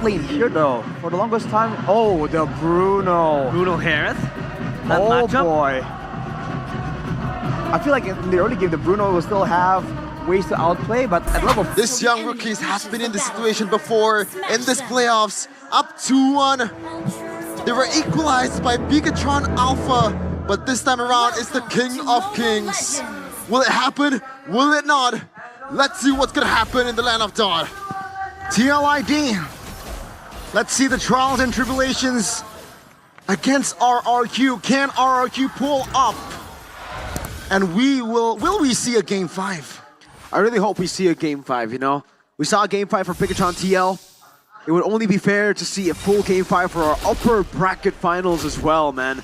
lane here though. For the longest time, oh, the Bruno. Bruno Harris. That Oh matchup. boy. I feel like in the early game, the Bruno will still have ways to outplay, but at level This young rookies has been in this situation before in this playoffs. Up 2-1. They were equalized by Bigatron Alpha, but this time around it's the King of Kings. Will it happen? Will it not? Let's see what's gonna happen in the Land of Dawn. TLID. Let's see the trials and tribulations against RRQ. Can RRQ pull up? And will we see a Game 5? I really hope we see a Game 5, you know? We saw a Game 5 for Bigatron TL. It would only be fair to see a full Game 5 for our upper bracket finals as well, man.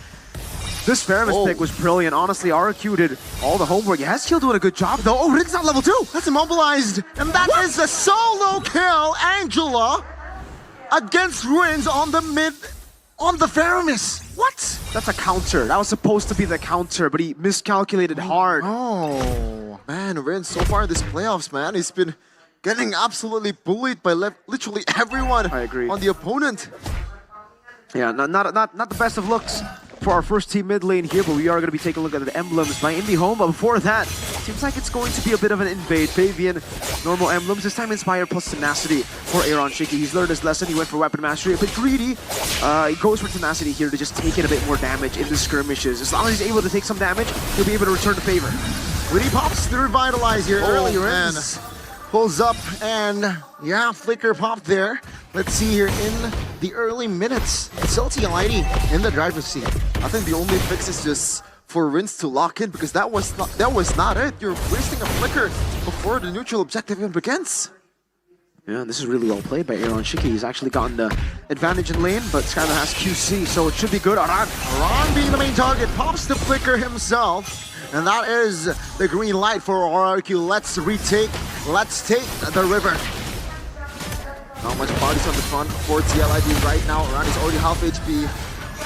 This Faramis pick was brilliant. Honestly, RRQ did all the homework. Hezkiel doing a good job, though. Oh, Rick's on level 2. That's immobilized. And that is a solo kill. Angela against Ruins on the mid, on the Faramis. What? That's a counter. That was supposed to be the counter, but he miscalculated hard. Oh, man, Rin so far in this playoffs, man, he's been getting absolutely bullied by literally everyone I agree. on the opponent. Yeah, not the best of looks for our first team mid lane here, but we are going to be taking a look at the emblems by IndyHome. But before that, seems like it's going to be a bit of an invade. Fabian, normal emblems, this time Inspire plus Tenacity for Aaron Shiki. He's learned his lesson, he went for Weapon Mastery, a bit greedy. He goes for Tenacity here to just take in a bit more damage in the skirmishes. As long as he's able to take some damage, he'll be able to return the favor. When he pops the Revitalize here earlier, man. pulls up and yeah, Flicker popped there. Let's see here in the early minutes. Still TLID in the driver's seat. I think the only fix is just for Rins to lock in, because that was not it. You're wasting a flicker before the neutral objective even begins. Yeah, this is really well played by Aaron Shiki. He's actually gotten the advantage in lane, but Skylar has QC, so it should be good. Aran being the main target, pops the Flicker himself. And that is the green light for RRQ. Let's take the river. Not much bodies on the front for TLID right now. Aran is already half HP.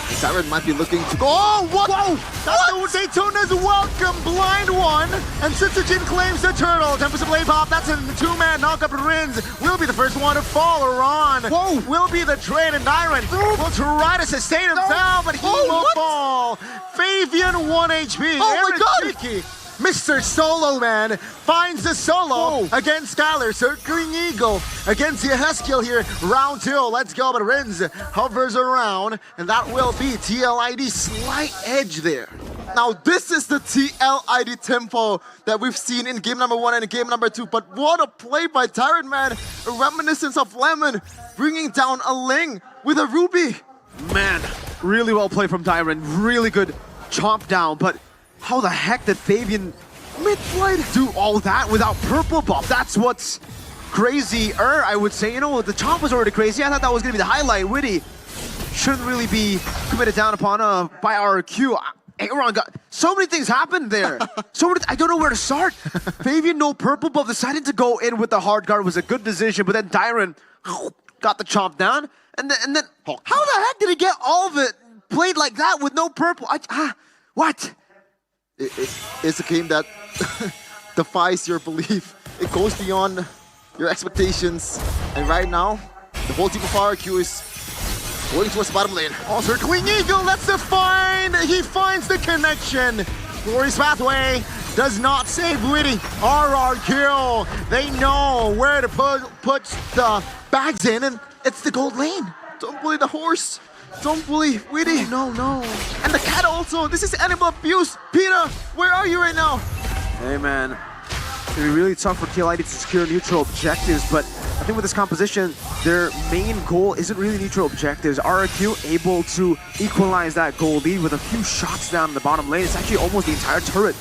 And Siren might be looking to go. Oh, what? Whoa! That's the Daytona's welcome blind one. And Sitsujin claims the turtle. 10% blade pop. That's a two-man knockup. Rins will be the first one to fall. Aran will be the trade, and Dyron will try to sustain himself, but he will fall. Fabian 1 HP. Oh my God! Tricky. Mr. Solo Man finds the solo against Skylar. Circling Eagle against Yehezkiel here. Round 2. Let's go. But Rins hovers around, and that will be TLID slight edge there. Now this is the TLID tempo that we've seen in game number 1 and game number 2. But what a play by Tyrant, man. A reminiscence of Lemon bringing down a Ling with a Ruby. Man, really well played from Tyron. Really good chomp down, but how the heck did Fabian mid-flight do all that without purple buff? That's what's crazier, I would say. You know, the chomp was already crazy. I thought that was going to be the highlight. Witty shouldn't really be committed down upon by RRQ. Aaron got so many things happened there. I don't know where to start. Fabian, no purple buff, decided to go in with the hard guard. Was a good decision, but then Tyron got the chomp down. And then how the heck did he get all of it played like that with no purple? What? It's a game that defies your belief. It goes beyond your expectations. And right now, the whole team of RRQ is going towards the bottom lane. Oh, circling Eagle, that's the find. He finds the connection. Glorious Pathway does not save Witty. RRQ, they know where to put the bags in, and it's the gold lane. Don't bully the horse. Don't bully Witty. No. And the cat also. This is animal abuse. Peter, where are you right now? Hey, man. It's going to be really tough for TLID to secure neutral objectives, but I think with this composition, their main goal isn't really neutral objectives. RRQ able to equalize that goal lead with a few shots down in the bottom lane. It's actually almost the entire turret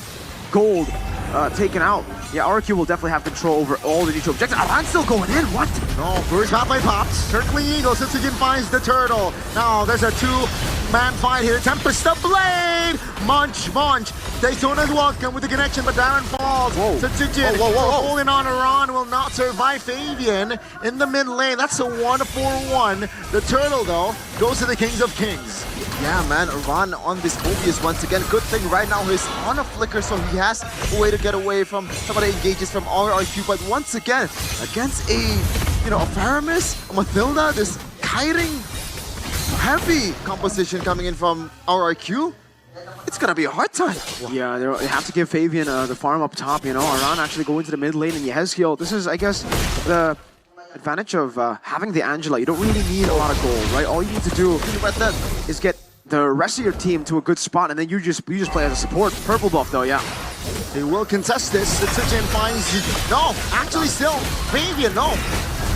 gold taken out. Yeah, RRQ will definitely have control over all the neutral objectives. Aran's still going in, what? No, first pathway pops. Circling Eagle, Sitsujin finds the turtle. Now there's a two-man fight here. Tempest the blade! Munch. Daytona's welcome with the connection, but Darren falls. Sitsujin holding on. Aran will not survive Fabian in the mid lane. That's a 1-4-1. The turtle, though, goes to the Kings of Kings. Yeah, man, Aran on this Mobius once again. Good thing right now he's on a flicker, so he has a way to get away from some of the engages from RRQ. But once again, against a you know, a Faramis, a Mathilda, this kiting, heavy composition coming in from RRQ, it's gonna be a hard time. Yeah, they have to give Fabian the farm up top, you know. Aran actually go into the mid lane, and Yehezkiel, this is, I guess, the advantage of having the Angela. You don't really need a lot of gold, right? All you need to do is get the rest of your team to a good spot, and then you just play as a support. Purple buff, though, yeah. They will contest this. The Tsuchin finds... No, actually still, Fabian, no.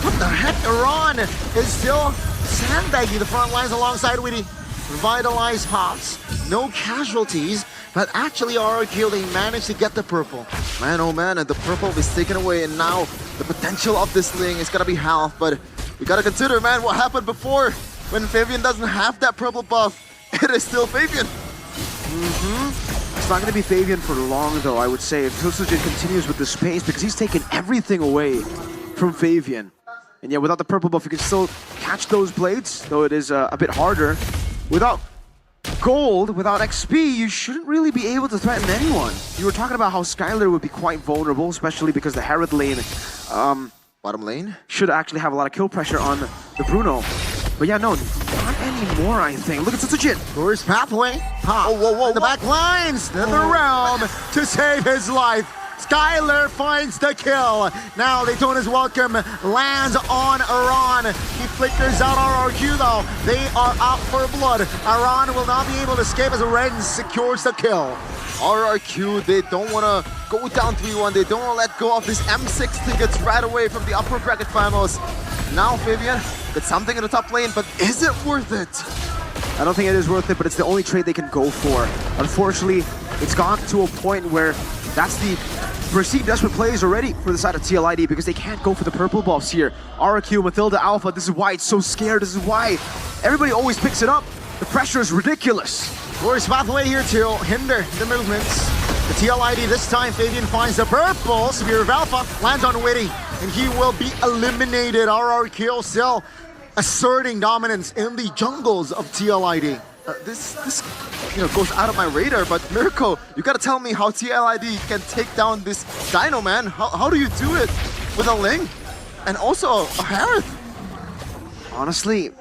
What the heck? Iran is still sandbagging the front lines alongside Witty. Revitalized pops, no casualties, but actually RRQ, they managed to get the purple. Man, oh man, and the purple is taken away, and now the potential of this thing is gonna be half, but we gotta consider, man, what happened before. When Fabian doesn't have that purple buff, it is still Fabian. It's not going to be Fabian for long, though, I would say, if Tilsujin continues with this pace, because he's taken everything away from Fabian. And yeah, without the purple buff, you can still catch those blades, though it is a bit harder. Without gold, without XP, you shouldn't really be able to threaten anyone. You were talking about how Skylar would be quite vulnerable, especially because the Herod lane Bottom lane? should actually have a lot of kill pressure on the Bruno. But yeah, no, not anymore, I think. Look at Tsujin. Tourist pathway. Pop. Whoa, The back lines. In the realm to save his life. Skylar finds the kill. Now Daytona's welcome lands on Iran. He flickers out RRQ though. They are out for blood. Iran will not be able to escape as Ren secures the kill. RRQ, they don't want to go down 3-1. They don't want to let go of these M6 tickets right away from the upper bracket finals. Now Fabian got something in the top lane, but is it worth it? I don't think it is worth it, but it's the only trade they can go for. Unfortunately, it's gone to a point where that's the perceived desperate plays already for the side of TLID, because they can't go for the purple buffs here. RRQ, Mathilda, Alpha, this is why it's so scared. This is why everybody always picks it up. The pressure is ridiculous. Tourist pathway here to hinder the movements. The TLID this time, Fabian finds the purple. Spirit of Alpha lands on Witty, and he will be eliminated. RRQ still asserting dominance in the jungles of TLID. This you know, goes out of my radar, but Mirko, you gotta tell me how TLID can take down this Dino, man. How do you do it with a Ling and also a Harith? Honestly,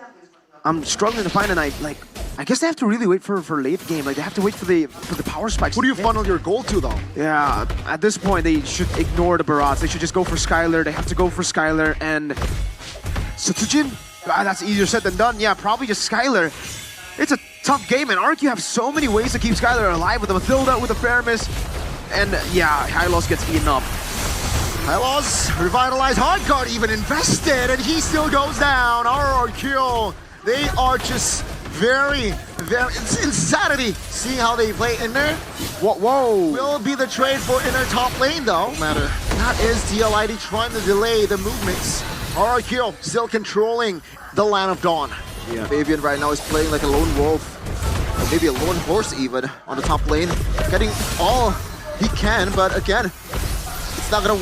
I'm struggling to find an I guess they have to really wait for late game. Like, they have to wait for the power spikes. Who do you funnel your gold to, though? Yeah, at this point, they should ignore the barrage. They should just go for Skylar. They have to go for Skylar and Tsujin. That's easier said than done. Yeah, probably just Skylar. It's a tough game, and RRQ have so many ways to keep Skylar alive with the Mathilda, with the Faramis, and yeah, Hylos gets eaten up. Hylos, revitalized hard guard even invested, and he still goes down. RRQ, they are just very, it's insanity. See how they play Inner? Whoa. Will be the trade for Inner top lane, though. Matter. That is TLID trying to delay the movements. RRQ still controlling the Land of Dawn. Yeah. Fabian right now is playing like a lone wolf, or maybe a lone horse even, on the top lane, getting all he can, but again, it's not gonna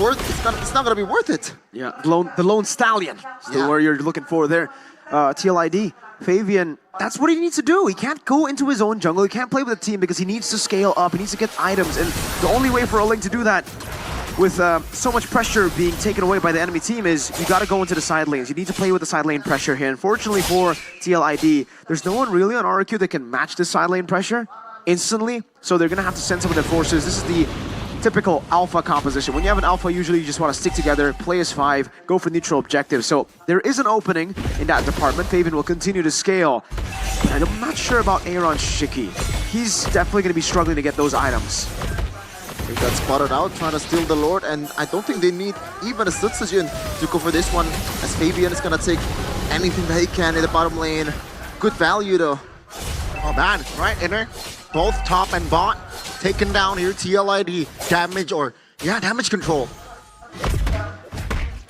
be worth it. Yeah, the lone stallion, still where you're looking for there. TLID, Fabian, that's what he needs to do. He can't go into his own jungle. He can't play with the team because he needs to scale up. He needs to get items, and the only way for a Ling to do that with so much pressure being taken away by the enemy team is you got to go into the side lanes. You need to play with the side lane pressure here. Unfortunately for TLID, there's no one really on RRQ that can match this side lane pressure instantly, so they're going to have to send some of their forces. This is the typical alpha composition. When you have an alpha, usually you just want to stick together, play as 5, go for neutral objectives. So there is an opening in that department. Fabian will continue to scale. And I'm not sure about Aaron Shiki. He's definitely going to be struggling to get those items. They got spotted out trying to steal the Lord, and I don't think they need even a Sutsujin to go for this one, as Fabian is gonna take anything that he can in the bottom lane. Good value though. Oh man, right, Inner. Both top and bot taken down here. TLID damage, or yeah, damage control.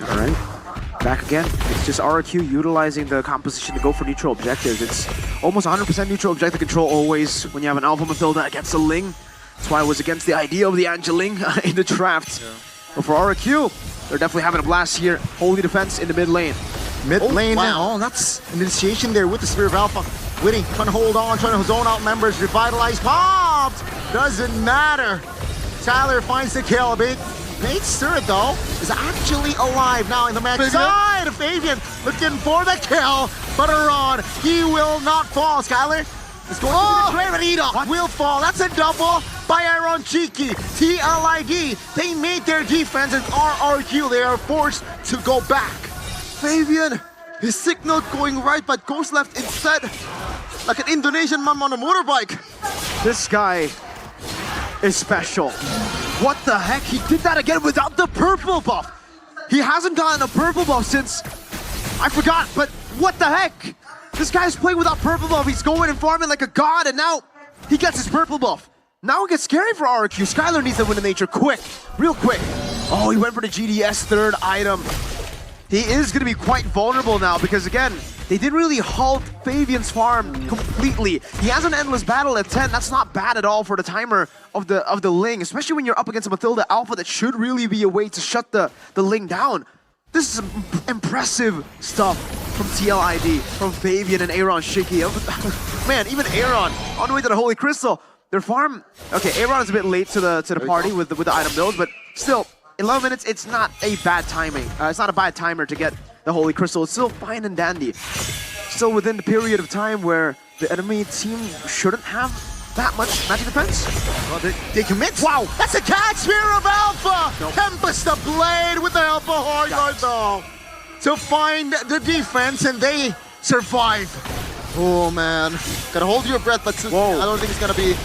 All right, back again. It's just RRQ utilizing the composition to go for neutral objectives. It's almost 100% neutral objective control always when you have an Alpha Mathilda against a Ling. That's why I was against the idea of the Angeling in the draft. Yeah. But for RRQ, they're definitely having a blast here. Holy defense in the mid lane. Mid lane now. Oh, that's an initiation there with the Spirit of Alpha. Witty trying to hold on, trying to zone out members. Revitalize, popped! Doesn't matter. Tyler finds the kill. A big Nate's turret, though, is actually alive now in the back side. Fabian looking for the kill, but Iran, he will not fall. Skylar is going to the but Edok will fall. That's a double by Iron Cheeky. TLID, they made their defense, and RRQ, they are forced to go back. Fabian, his signal going right, but goes left instead. Like an Indonesian mom on a motorbike. This guy is special. What the heck? He did that again without the purple buff. He hasn't gotten a purple buff since... I forgot, but what the heck? This guy's playing without purple buff. He's going and farming like a god, and now he gets his purple buff. Now it gets scary for RRQ. Skylar needs to win the nature quick, real quick. Oh, he went for the GDS third item. He is going to be quite vulnerable now because, again, they didn't really halt Fabian's farm completely. He has an endless battle at 10. That's not bad at all for the timer of the Ling, especially when you're up against a Mathilda Alpha that should really be a way to shut the Ling down. This is impressive stuff from TLID, from Fabian and Aaron Shiki. Man, even Aaron on the way to the Holy Crystal. Their farm, okay, Aaron is a bit late to the party with the item build, but still, 11 minutes, it's not a bad timing. It's not a bad timer to get the Holy Crystal. It's still fine and dandy. Still within the period of time where the enemy team shouldn't have that much magic defense. Well, they commit. Wow, that's a catch spear of Alpha! Nope. Tempest the Blade with the help of Hardguard, though, to find the defense, and they survive. Oh man, gotta hold your breath, but I don't think it's gonna be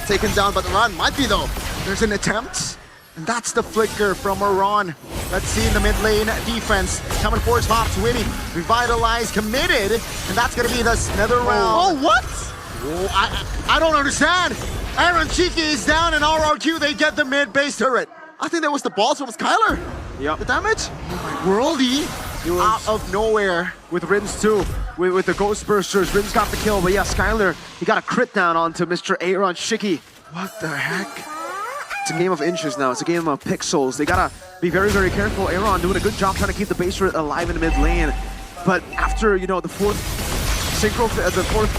taken down, but Iran might be though. There's an attempt, and that's the flicker from Iran. Let's see in the mid lane defense. Coming forward, Pops, Winnie, revitalized, committed, and that's gonna be the nether round. Oh, what? Oh, I don't understand. Aaron Cheeky is down, and RRQ, they get the mid base turret. I think that was the balls from Skylar. Yep. The damage? Worldy out of nowhere. With Rins too, with the Ghost Bursters, Rins got the kill, but yeah, Skylar, he got a crit down onto Mr. Aaron Shiki. What the heck? It's a game of inches now, it's a game of pixels. They gotta be very, very careful. Aaron doing a good job trying to keep the base turret alive in the mid lane. But after, you know, the fourth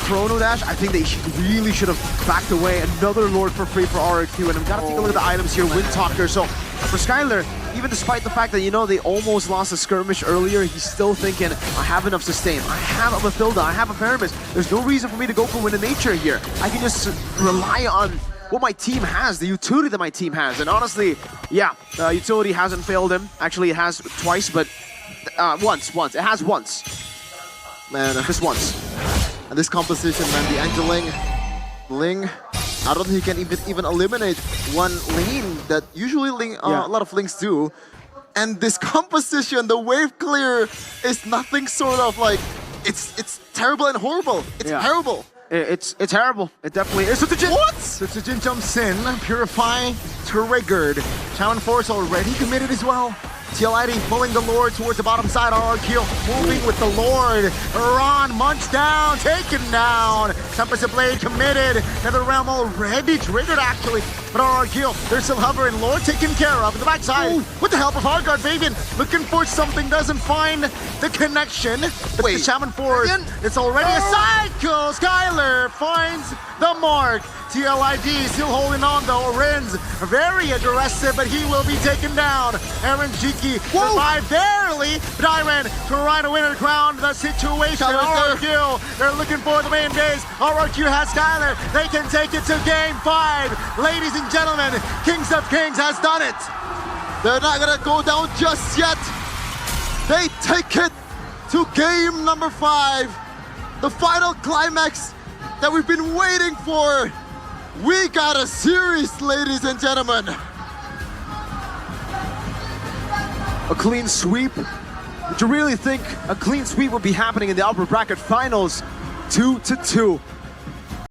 chrono dash, I think they really should have backed away. Another Lord for free for RRQ, and we've got to take a look at the items here. Windtalker. So for Skylar, even despite the fact that, you know, they almost lost a skirmish earlier, he's still thinking, I have enough sustain. I have a Mathilda, I have a Paramis. There's no reason for me to go for Win in Nature here. I can just rely on what my team has, the utility that my team has. And honestly, yeah, utility hasn't failed him. Actually, it has twice, but once. It has once. Man, just once. And this composition, man, the Angeling, Ling, I don't think he can even eliminate one lane that usually a lot of Lings do. And this composition, the wave clear, is nothing sort of like, it's terrible and horrible. It's terrible. It's terrible. It definitely is. What? Sutsujin jumps in, Purify triggered. Shaman Force already committed as well. TLID pulling the Lord towards the bottom side. RRQ moving with the Lord. Iran munched down, taken down. Tempest Blade committed. Nether Realm already triggered actually. But RRQ, they're still hovering. Lord taken care of. The backside with the help of Hardguard. Fabian looking for something, doesn't find the connection. But the Shaman Force, it's already a cycle. Skylar finds the mark. TLID still holding on though. Rins very aggressive, but he will be taken down. Aaron Jiki survived barely, but Iron trying to win and crown the situation. RRQ, they're looking for the main base. RRQ has Skylar. They can take it to game 5. Ladies and gentlemen, Kings of Kings has done it. They're not gonna go down just yet. They take it to game number 5. The final climax that we've been waiting for. We got a series, ladies and gentlemen. A clean sweep. Did you really think a clean sweep would be happening in the upper bracket finals? 2-2.